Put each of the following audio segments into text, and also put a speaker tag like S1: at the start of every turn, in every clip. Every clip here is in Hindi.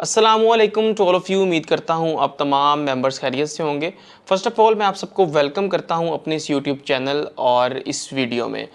S1: अस्सलामुअलैकुम टू ऑल ऑफ़ यू। उम्मीद करता हूँ आप तमाम मेंबर्स खैरियत से होंगे। फ़र्स्ट ऑफ़ ऑल मैं आप सबको वेलकम करता हूँ अपने इस यूट्यूब चैनल और इस वीडियो में।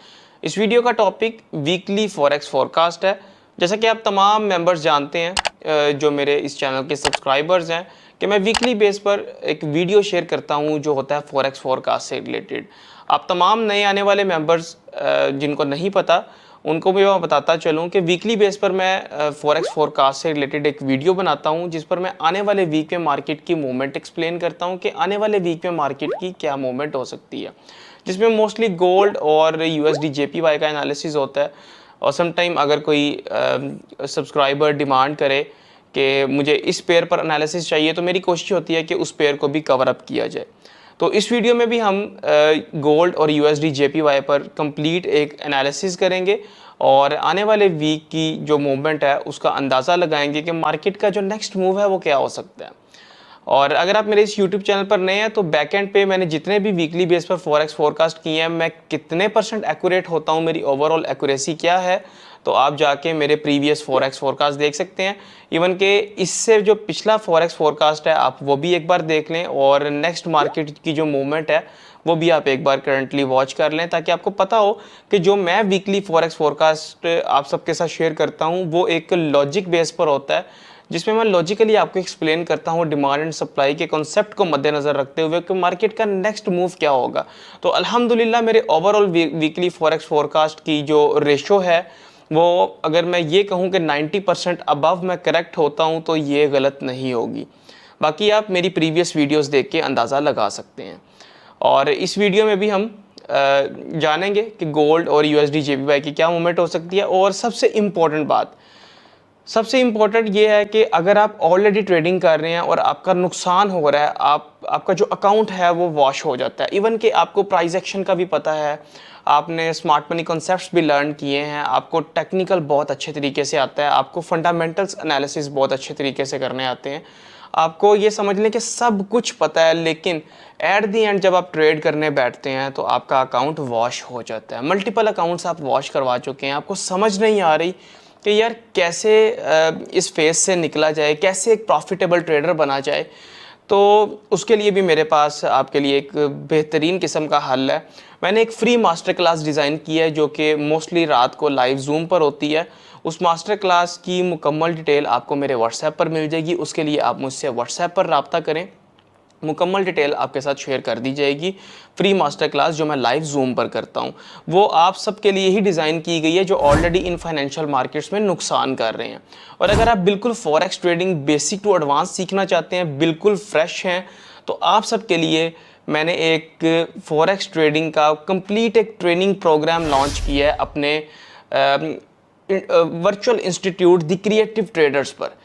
S1: इस वीडियो का टॉपिक वीकली फॉरेक्स फोरकास्ट है। जैसा कि आप तमाम मेंबर्स जानते हैं जो मेरे इस चैनल के सब्सक्राइबर्स हैं कि मैं वीकली बेस पर एक वीडियो शेयर करता हूँ जो होता है फॉरेक्स फोरकास्ट से रिलेटेड। आप तमाम नए आने वाले मेंबर्स जिनको नहीं पता उनको भी मैं बताता चलूँ कि वीकली बेस पर मैं फॉरेक्स फोरकास्ट से रिलेटेड एक वीडियो बनाता हूँ जिस पर मैं आने वाले वीक में मार्केट की मूवमेंट एक्सप्लेन करता हूँ कि आने वाले वीक में मार्केट की क्या मूवमेंट हो सकती है, जिसमें मोस्टली गोल्ड और यूएसडी जेपीवाई का एनालिसिस होता है। और समटाइम अगर कोई सब्सक्राइबर डिमांड करे कि मुझे इस पेयर पर एनालिसिस चाहिए तो मेरी कोशिश होती है कि उस पेयर को भी कवर अप किया जाए। तो इस वीडियो में भी हम गोल्ड और यूएसडी जेपीवाई पर कंप्लीट एक एनालिसिस करेंगे और आने वाले वीक की जो मूवमेंट है उसका अंदाज़ा लगाएंगे कि मार्केट का जो नेक्स्ट मूव है वो क्या हो सकता है। और अगर आप मेरे इस यूट्यूब चैनल पर नए हैं तो बैक एंड पे मैंने जितने भी वीकली बेस पर फॉरेक्स फोरकास्ट किए हैं मैं कितने % एक्यूरेट होता हूँ, मेरी ओवरऑल एक्यूरेसी क्या है, तो आप जाके मेरे प्रीवियस फॉरेक्स फोरकास्ट देख सकते हैं। इवन के इससे जो पिछला फॉरेक्स फोरकास्ट है आप वो भी एक बार देख लें और नेक्स्ट मार्केट की जो मूवमेंट है वो भी आप एक बार करंटली वॉच कर लें, ताकि आपको पता हो कि जो मैं वीकली फॉरेक्स फोरकास्ट आप सबके साथ शेयर करता हूँ वो एक लॉजिक बेस पर होता है, जिसमें मैं लॉजिकली आपको एक्सप्लेन करता हूँ डिमांड एंड सप्लाई के कॉन्सेप्ट को मद्देनज़र रखते हुए कि मार्केट का नेक्स्ट मूव क्या होगा। तो अल्हम्दुलिल्लाह मेरे ओवरऑल वीकली फॉरेक्स फोरकास्ट की जो रेशो है वो अगर मैं ये कहूँ कि 90% अबव मैं करेक्ट होता हूँ तो ये गलत नहीं होगी। बाकी आप मेरी प्रीवियस वीडियोस देख के अंदाज़ा लगा सकते हैं। और इस वीडियो में भी हम जानेंगे कि गोल्ड और यूएसडी जेपीवाई की क्या मूवमेंट हो सकती है। और सबसे इम्पॉर्टेंट ये है कि अगर आप ऑलरेडी ट्रेडिंग कर रहे हैं और आपका नुकसान हो रहा है, आपका जो अकाउंट है वो वॉश हो जाता है, इवन कि आपको प्राइस एक्शन का भी पता है, आपने स्मार्ट मनी कॉन्सेप्ट्स भी लर्न किए हैं, आपको टेक्निकल बहुत अच्छे तरीके से आता है, आपको फंडामेंटल्स एनालिसिस बहुत अच्छे तरीके से करने आते हैं, आपको ये समझ लें कि सब कुछ पता है, लेकिन एट दी एंड जब आप ट्रेड करने बैठते हैं तो आपका अकाउंट वॉश हो जाता है। मल्टीपल अकाउंट्स आप वॉश करवा चुके हैं, आपको समझ नहीं आ रही कि यार कैसे इस फेज से निकला जाए, कैसे एक प्रॉफिटेबल ट्रेडर बना जाए। तो उसके लिए भी मेरे पास आपके लिए एक बेहतरीन किस्म का हल है। मैंने एक फ्री मास्टर क्लास डिज़ाइन की है जो कि मोस्टली रात को लाइव जूम पर होती है। उस मास्टर क्लास की मुकम्मल डिटेल आपको मेरे व्हाट्सएप पर मिल जाएगी। उसके लिए आप मुझसे व्हाट्सएप पर रब्ता करें, मुकम्मल डिटेल आपके साथ शेयर कर दी जाएगी। फ्री मास्टर क्लास जो मैं लाइव जूम पर करता हूँ वो आप सबके लिए ही डिज़ाइन की गई है जो ऑलरेडी इन फाइनेंशियल मार्केट्स में नुकसान कर रहे हैं। और अगर आप बिल्कुल forex trading basic to advance सीखना चाहते हैं, बिल्कुल फ्रेश हैं, तो आप सबके लिए मैंने एक फॉरेक्स ट्रेडिंग का कंप्लीट एक ट्रेनिंग प्रोग्राम लॉन्च किया है अपने virtual institute the creative traders पर।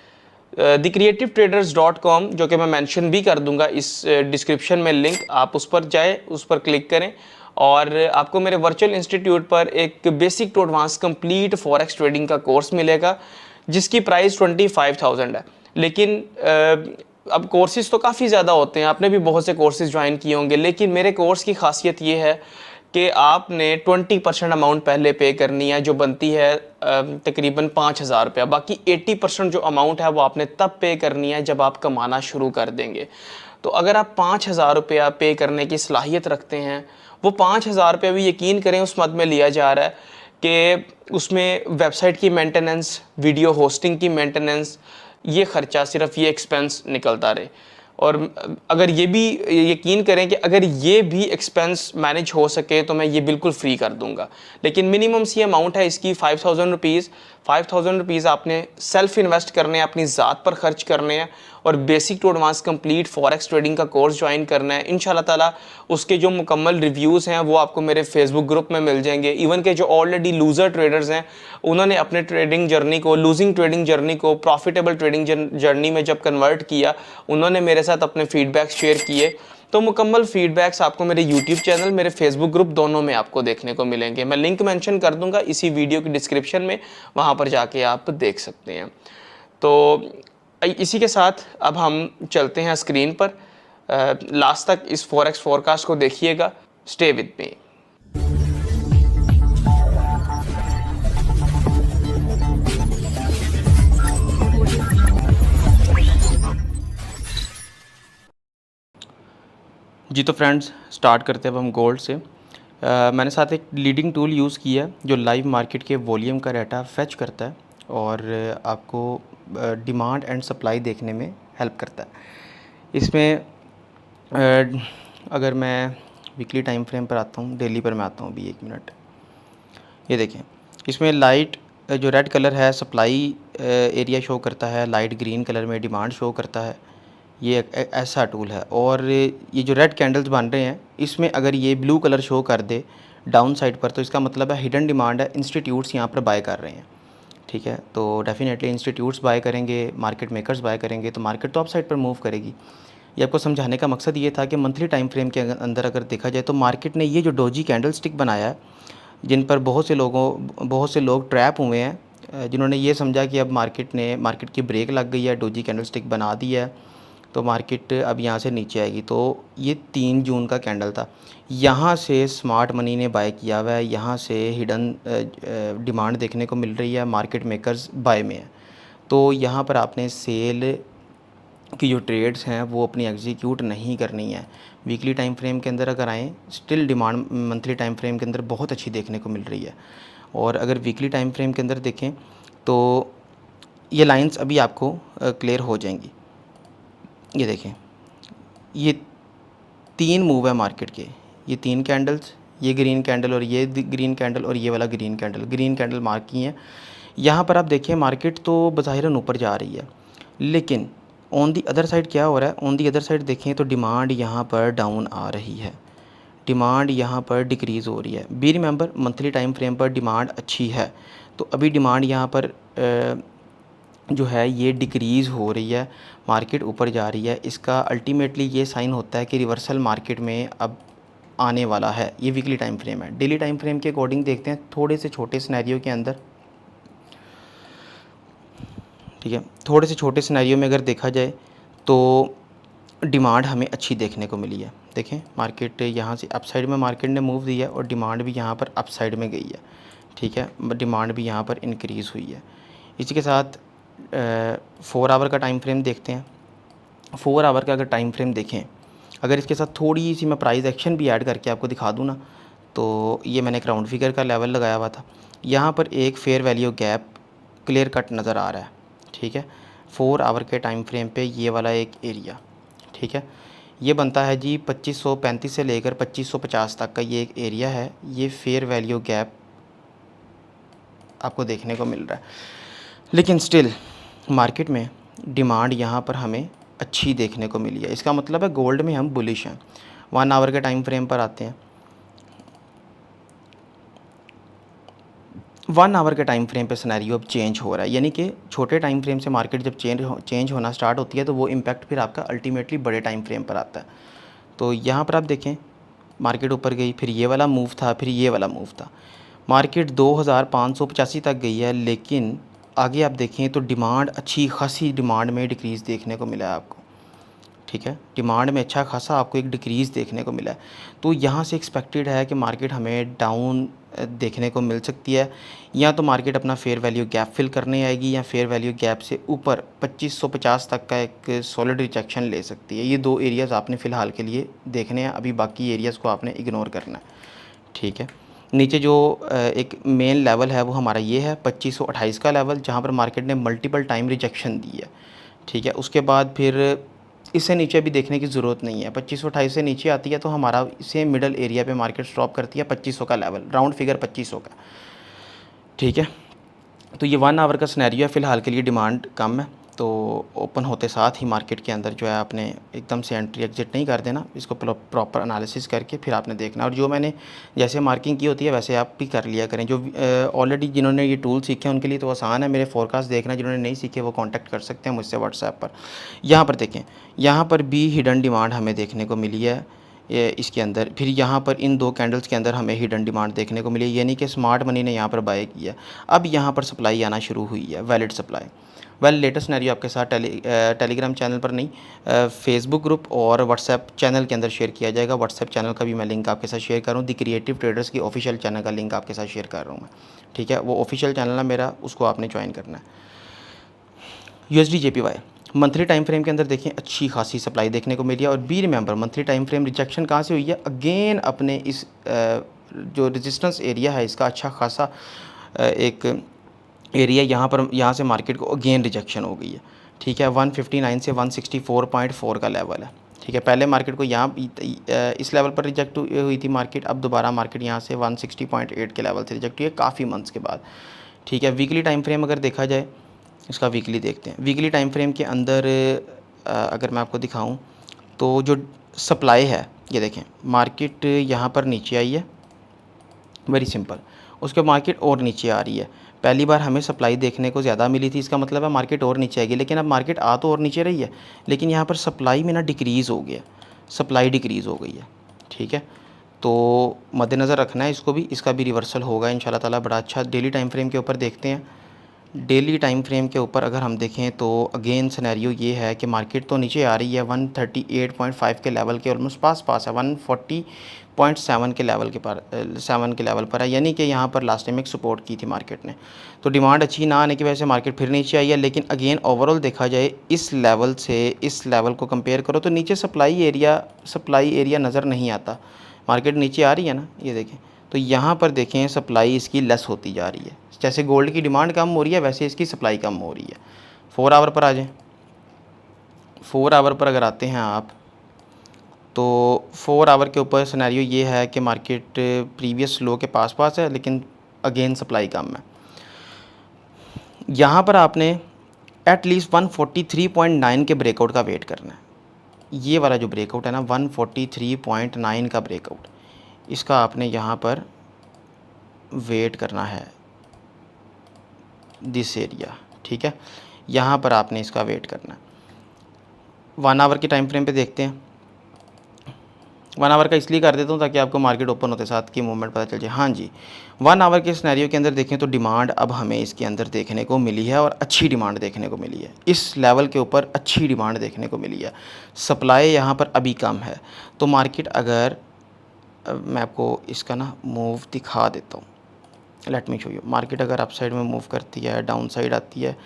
S1: thecreativetraders.com जो कि मैं मेंशन भी कर दूंगा इस डिस्क्रिप्शन में लिंक, आप उस पर जाए, उस पर क्लिक करें और आपको मेरे वर्चुअल इंस्टीट्यूट पर एक basic to advance complete forex trading का कोर्स मिलेगा जिसकी प्राइस 25,000 है। लेकिन अब कोर्सेज तो काफ़ी ज़्यादा होते हैं, आपने भी बहुत से कोर्सेज ज्वाइन किए होंगे, लेकिन मेरे कोर्स की खासियत ये है कि आपने 20% अमाउंट पहले पे करनी है जो बनती है तकरीबन 5,000 रुपया। बाकी 80% जो अमाउंट है वो आपने तब पे करनी है जब आप कमाना शुरू कर देंगे। तो अगर आप 5,000 रुपया पे करने की सलाहियत रखते हैं, वो 5,000 रुपया भी यकीन करें उस मद में लिया जा रहा है कि उसमें वेबसाइट की मेंटेनेंस, वीडियो होस्टिंग की मेंटेनेंस, ये ख़र्चा सिर्फ ये एक्सपेंस निकलता रहे। और अगर ये भी यकीन करें कि अगर ये भी एक्सपेंस मैनेज हो सके तो मैं ये बिल्कुल फ्री कर दूंगा। लेकिन मिनिमम सी अमाउंट है इसकी 5,000 रुपीज़। 5,000 रुपीज़ आपने सेल्फ इन्वेस्ट करने हैं, अपनी ज़ात पर खर्च करने हैं और basic to advance complete forex trading का कोर्स ज्वाइन करना है। इंशाल्लाह ताला उसके जो मुकम्मल रिव्यूज़ हैं वो आपको मेरे फेसबुक ग्रुप में मिल जाएंगे। इवन के जो ऑलरेडी लूज़र ट्रेडर्स हैं उन्होंने अपने ट्रेडिंग जर्नी को, लूजिंग ट्रेडिंग जर्नी को प्रॉफिटेबल ट्रेडिंग जर्नी में जब कन्वर्ट किया, उन्होंने मेरे साथ अपने फीडबैक शेयर किए। तो मुकम्मल फीडबैक्स आपको मेरे यूट्यूब चैनल, मेरे फेसबुक ग्रुप दोनों में आपको देखने को मिलेंगे। मैं लिंक मेंशन कर दूंगा इसी वीडियो की डिस्क्रिप्शन में, वहाँ पर जाके आप देख सकते हैं। तो इसी के साथ अब हम चलते हैं स्क्रीन पर। लास्ट तक इस फॉरेक्स फोरकास्ट को देखिएगा। Stay with me. जी तो फ्रेंड्स स्टार्ट करते हैं अब हम गोल्ड से। मैंने साथ एक लीडिंग टूल यूज़ किया है जो लाइव मार्केट के वॉल्यूम का डाटा फेच करता है और आपको डिमांड एंड सप्लाई देखने में हेल्प करता है। इसमें अगर मैं वीकली टाइम फ्रेम पर आता हूँ, डेली पर मैं आता हूँ अभी 1 मिनट। ये देखें, इसमें लाइट जो रेड कलर है सप्लाई एरिया शो करता है, लाइट ग्रीन कलर में डिमांड शो करता है। ये एक ऐसा टूल है और ये जो रेड कैंडल्स बन रहे हैं इसमें अगर ये ब्लू कलर शो कर दे डाउन साइड पर तो इसका मतलब है हिडन डिमांड है, इंस्टीट्यूट्स यहाँ पर बाय कर रहे हैं। ठीक है, तो डेफिनेटली इंस्टीट्यूट्स बाय करेंगे, मार्केट मेकर्स बाय करेंगे तो मार्केट तो अप साइड पर मूव करेगी। ये आपको समझाने का मकसद ये था कि मंथली टाइम फ्रेम के अंदर अगर देखा जाए तो मार्केट ने ये जो डोजी कैंडल स्टिक बनाया है जिन पर बहुत से लोग ट्रैप हुए हैं, जिन्होंने ये समझा कि अब मार्केट की ब्रेक लग गई है, डोजी कैंडल स्टिक बना दी है तो मार्केट अब यहाँ से नीचे आएगी। तो ये 3 जून का कैंडल था, यहाँ से स्मार्ट मनी ने बाय किया हुआ है, यहाँ से हिडन डिमांड देखने को मिल रही है, मार्केट मेकर्स बाय में है। तो यहाँ पर आपने सेल की जो ट्रेड्स हैं वो अपनी एग्जीक्यूट नहीं करनी है। वीकली टाइम फ्रेम के अंदर अगर आएँ still demand monthly time frame के अंदर बहुत अच्छी देखने को मिल रही है। और अगर वीकली टाइम फ्रेम के अंदर देखें तो ये लाइंस अभी आपको क्लियर हो जाएंगी। ये देखें, ये 3 मूव है मार्केट के, ये 3 कैंडल्स, ये ग्रीन कैंडल और ये ग्रीन कैंडल और ये वाला ग्रीन कैंडल मार्क की हैं। यहाँ पर आप देखें मार्केट तो बज़ाहिरन ऊपर जा रही है, लेकिन ऑन दी अदर साइड क्या हो रहा है, ऑन दी अदर साइड देखें तो डिमांड यहाँ पर डाउन आ रही है, डिमांड यहाँ पर डिक्रीज़ हो रही है। Be remember monthly time frame पर डिमांड अच्छी है, तो अभी डिमांड यहाँ पर जो है ये डिक्रीज़ हो रही है, मार्केट ऊपर जा रही है। इसका अल्टीमेटली ये साइन होता है कि रिवर्सल मार्केट में अब आने वाला है। ये वीकली टाइम फ्रेम है। डेली टाइम फ्रेम के अकॉर्डिंग देखते हैं थोड़े से छोटे सिनेरियो के अंदर। ठीक है, थोड़े से छोटे सिनेरियो में अगर देखा जाए तो डिमांड हमें अच्छी देखने को मिली है। देखें मार्केट यहाँ से अप साइड में मार्केट ने मूव दिया है और डिमांड भी यहाँ पर अप साइड में गई है। ठीक है, डिमांड भी यहाँ पर इंक्रीज़ हुई है। इसी के साथ 4 आवर का टाइम फ्रेम देखते हैं। 4 आवर का अगर टाइम फ्रेम देखें, अगर इसके साथ थोड़ी सी मैं प्राइस एक्शन भी ऐड करके आपको दिखा दूँ ना, तो ये मैंने एक राउंड फिगर का लेवल लगाया हुआ था, यहाँ पर एक fair value gap clear cut नज़र आ रहा है। ठीक है, 4 आवर के टाइम फ्रेम पे ये वाला एक एरिया, ठीक है, ये बनता है जी 2535 से लेकर 2550 तक का ये एक एरिया है। ये फेयर वैल्यू गैप आपको देखने को मिल रहा है, लेकिन स्टिल मार्केट में डिमांड यहाँ पर हमें अच्छी देखने को मिली है। इसका मतलब है गोल्ड में हम बुलिश हैं। 1 आवर के टाइम फ्रेम पर आते हैं। 1 आवर के टाइम फ्रेम पे सिनेरियो अब चेंज हो रहा है, यानी कि छोटे टाइम फ्रेम से मार्केट जब चेंज होना स्टार्ट होती है तो वो इम्पैक्ट फिर आपका अल्टीमेटली बड़े टाइम फ्रेम पर आता है। तो यहाँ पर आप देखें मार्केट ऊपर गई, फिर ये वाला मूव था, फिर ये वाला मूव था, मार्केट 2585 तक गई है, लेकिन आगे आप देखें तो डिमांड अच्छी खासी डिमांड में डिक्रीज़ देखने को मिला है आपको। ठीक है, डिमांड में अच्छा खासा आपको एक डिक्रीज़ देखने को मिला है। तो यहाँ से एक्सपेक्टेड है कि मार्केट हमें डाउन देखने को मिल सकती है, या तो मार्केट अपना फेयर वैल्यू गैप फिल करने आएगी या फेयर वैल्यू गैप से ऊपर 2550 तक का एक सॉलिड रिजेक्शन ले सकती है। ये 2 एरियाज़ आपने फ़िलहाल के लिए देखने हैं, अभी बाकी एरियाज़ को आपने इग्नोर करना है। ठीक है, नीचे जो एक मेन लेवल है वो हमारा ये है 2528 का लेवल, जहाँ पर मार्केट ने मल्टीपल टाइम रिजेक्शन दी है। ठीक है, उसके बाद फिर इससे नीचे अभी देखने की ज़रूरत नहीं है। 2528 से नीचे आती है तो हमारा इसे मिडल एरिया पे मार्केट स्टॉप करती है 2500 का लेवल, राउंड फिगर 2500 का। ठीक है, तो ये 1 आवर का सिनेरियो है, फ़िलहाल के लिए डिमांड कम है, तो ओपन होते साथ ही मार्केट के अंदर जो है आपने एकदम से एंट्री एग्जिट नहीं कर देना, इसको प्रॉपर एनालिसिस करके फिर आपने देखना। और जो मैंने जैसे मार्किंग की होती है वैसे आप भी कर लिया करें। जो ऑलरेडी जिन्होंने ये टूल सीखे हैं उनके लिए तो आसान है, मेरे फोरकास्ट देखना, जिन्होंने नहीं सीखे वो कॉन्टैक्ट कर सकते हैं मुझसे व्हाट्सएप पर। यहाँ पर देखें, यहाँ पर भी हिडन डिमांड हमें देखने को मिली है इसके अंदर। फिर यहाँ पर इन 2 कैंडल्स के अंदर हमें हिडन डिमांड देखने को मिली, यानी कि स्मार्ट मनी ने यहाँ पर बाय किया। अब यहाँ पर सप्लाई आना शुरू हुई है, वैलिड सप्लाई। लेटेस्ट सिनेरियो आपके साथ टेलीग्राम चैनल पर नहीं, फेसबुक ग्रुप और व्हाट्सएप चैनल के अंदर शेयर किया जाएगा। व्हाट्सएप चैनल का भी मैं लिंक आपके साथ शेयर कर रहा हूँ। द क्रिएटिव ट्रेडर्स की ऑफिशियल चैनल का लिंक आपके साथ शेयर कर रहा हूँ मैं। ठीक है, वो ऑफिशियल चैनल है मेरा, उसको आपने ज्वाइन करना है। USD JPY
S2: monthly time frame के अंदर देखें अच्छी खासी सप्लाई देखने को मिली है। और be remember monthly time frame rejection कहाँ से हुई है, अगेन अपने इस जो रेजिस्टेंस एरिया है इसका अच्छा खासा एक एरिया यहाँ से मार्केट को अगेन रिजेक्शन हो गई है। ठीक है, 159 से 164.4 का लेवल है। ठीक है, पहले मार्केट को यहाँ इस लेवल पर रिजेक्ट हुई थी मार्केट, अब दोबारा मार्केट यहाँ से 160.8 के लेवल से रिजेक्ट हुई है काफ़ी मंथ्स के बाद। ठीक है, वीकली टाइम फ्रेम अगर देखा जाए, इसका वीकली देखते हैं। वीकली टाइम फ्रेम के अंदर अगर मैं आपको दिखाऊं तो जो सप्लाई है ये देखें, मार्केट यहाँ पर नीचे आई है, वेरी सिंपल। उसके मार्केट और नीचे आ रही है। पहली बार हमें सप्लाई देखने को ज़्यादा मिली थी, इसका मतलब है मार्केट और नीचे आएगी, लेकिन अब मार्केट आ तो और नीचे रही है, लेकिन यहाँ पर सप्लाई में ना डिक्रीज़ हो गया, सप्लाई डिक्रीज़ हो गई है। ठीक है, तो मद्देनज़र रखना है इसको भी, इसका भी रिवर्सल होगा इंशाल्लाह ताला बड़ा अच्छा। डेली टाइम फ्रेम के ऊपर देखते हैं। डेली टाइम फ्रेम के ऊपर अगर हम देखें तो अगेन सिनेरियो ये है कि मार्केट तो नीचे आ रही है 138.5 के लेवल के ऑलमोस्ट पास है, 140.7 के लेवल के पर 7 के लेवल पर है, यानी कि यहाँ पर लास्ट टाइम एक सपोर्ट की थी मार्केट ने। तो डिमांड अच्छी ना आने की वजह से मार्केट फिर नीचे आई है, लेकिन अगेन ओवरऑल देखा जाए इस लेवल से इस लेवल को कंपेयर करो तो नीचे सप्लाई एरिया नज़र नहीं आता। मार्केट नीचे आ रही है ना, ये देखें, तो यहाँ पर देखें सप्लाई इसकी लेस होती जा रही है। जैसे गोल्ड की डिमांड कम हो रही है वैसे इसकी सप्लाई कम हो रही है। 4 आवर पर आ जाएं। 4 आवर पर अगर आते हैं आप तो 4 आवर के ऊपर सिनेरियो ये है कि मार्केट प्रीवियस लो के पास है, लेकिन अगेन सप्लाई कम है। यहाँ पर आपने एटलीस्ट 143.9 के ब्रेकआउट का वेट करना है। ये वाला जो ब्रेकआउट है ना 143.9 का ब्रेकआउट, इसका आपने यहाँ पर वेट करना है, दिस एरिया। ठीक है, यहाँ पर आपने इसका वेट करना है। 1 आवर के टाइम फ्रेम पे देखते हैं। 1 आवर का इसलिए कर देता हूँ ताकि आपको मार्केट ओपन होते साथ की मूवमेंट पता चल जाए। हाँ जी, 1 आवर के सिनेरियो के अंदर देखें तो डिमांड अब हमें इसके अंदर देखने को मिली है और अच्छी डिमांड देखने को मिली है। इस लेवल के ऊपर अच्छी डिमांड देखने को मिली है। सप्लाई यहाँ पर अभी कम है, तो मार्केट अगर मैं आपको इसका ना मूव दिखा देता हूँ, let me show you. Market अगर अप साइड में मूव करती है, डाउन साइड आती है,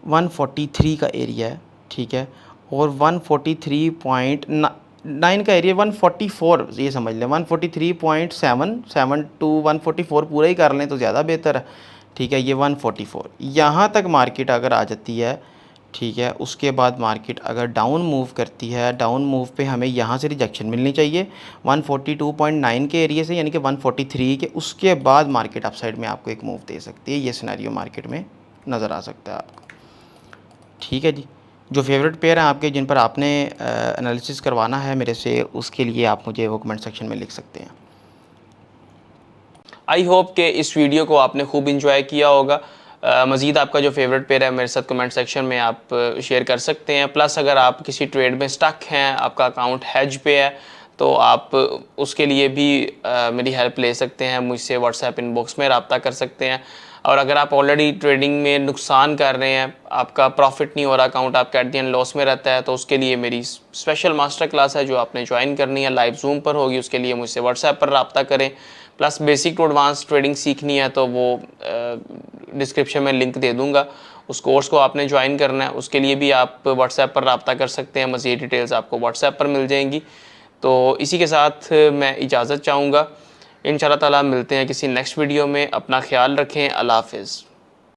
S2: 143 का एरिया है। ठीक है, और 143.9 का एरिया, 144 ये समझ लें, 143.7 टू 144 पूरा ही कर लें तो ज़्यादा बेहतर है। ठीक है, ये 144 यहाँ तक मार्केट अगर आ जाती है, ठीक है, उसके बाद मार्केट अगर डाउन मूव करती है, डाउन मूव पे हमें यहाँ से रिजेक्शन मिलनी चाहिए 142.9 के एरिया से, यानी कि 143 के। उसके बाद मार्केट अपसाइड में आपको एक मूव दे सकती है। ये सिनेरियो मार्केट में नज़र आ सकता है आपको। ठीक है जी, जो फेवरेट पेयर हैं आपके जिन पर आपने एनालिसिस करवाना है मेरे से, उसके लिए आप मुझे वो कमेंट सेक्शन में लिख सकते हैं।
S1: आई होप कि इस वीडियो को आपने खूब इंजॉय किया होगा। मज़ीद आपका जो फेवरेट पेयर है मेरे साथ कमेंट सेक्शन में आप शेयर कर सकते हैं। प्लस अगर आप किसी ट्रेड में स्टक हैं, आपका अकाउंट हैज पे है, तो आप उसके लिए भी मेरी हेल्प ले सकते हैं, मुझसे व्हाट्सएप इनबॉक्स में रब्ता कर सकते हैं। और अगर आप ऑलरेडी ट्रेडिंग में नुकसान कर रहे हैं, आपका प्रॉफिट नहीं हो रहा, अकाउंट आपका एट द एंड लॉस में रहता है, तो उसके लिए मेरी स्पेशल मास्टर क्लास है जो आपने ज्वाइन करनी है, लाइव जूम पर होगी। उसके लिए मुझसे व्हाट्सएप पर रब्ता करें। Plus basic to advance trading सीखनी है तो वो डिस्क्रिप्शन में लिंक दे दूंगा, उस कोर्स को आपने ज्वाइन करना है। उसके लिए भी आप व्हाट्सएप पर रब्ता कर सकते हैं, मज़ीद डिटेल्स आपको व्हाट्सएप पर मिल जाएंगी। तो इसी के साथ मैं इजाज़त चाहूँगा। इंशाल्लाह ताला मिलते हैं किसी नेक्स्ट वीडियो में। अपना ख्याल रखें। अल्लाह हाफ़िज़।